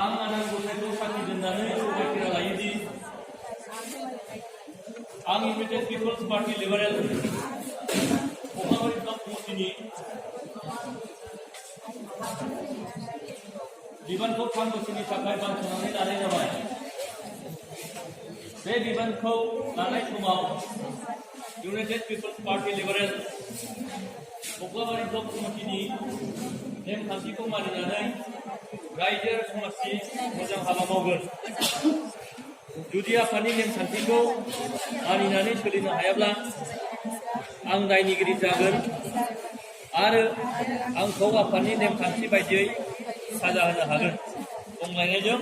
आं आनान गसाइखौ साखि दोननानै गनायथिना लायोदि आं इउनाइटेड पिपल्स पार्टी लिबारेल कख्लाबारि ब्लक कमिटिनि बिबानखौ 3 बोसोरनि थाखाय बानस'नानै लानाय जाबाय। बे बिबानखौ लानाय समाव इउनाइटेड पिपल्स पार्टी लिबारेल कख्लाबारि ब्लक कमिटिनि नेमखान्थिखौ मानिनानै रायजो समाजनि मोजां हाबा मावगोन। जुदि आफादनि नेमखान्थिखौ मानिनानै सोलिनो हायाब्ला आं दायनिगिरि जागोन आरो आंखौ आफादनि नेमखान्थि बायदियै साजा होनो हागोन। गंग्लायनायजों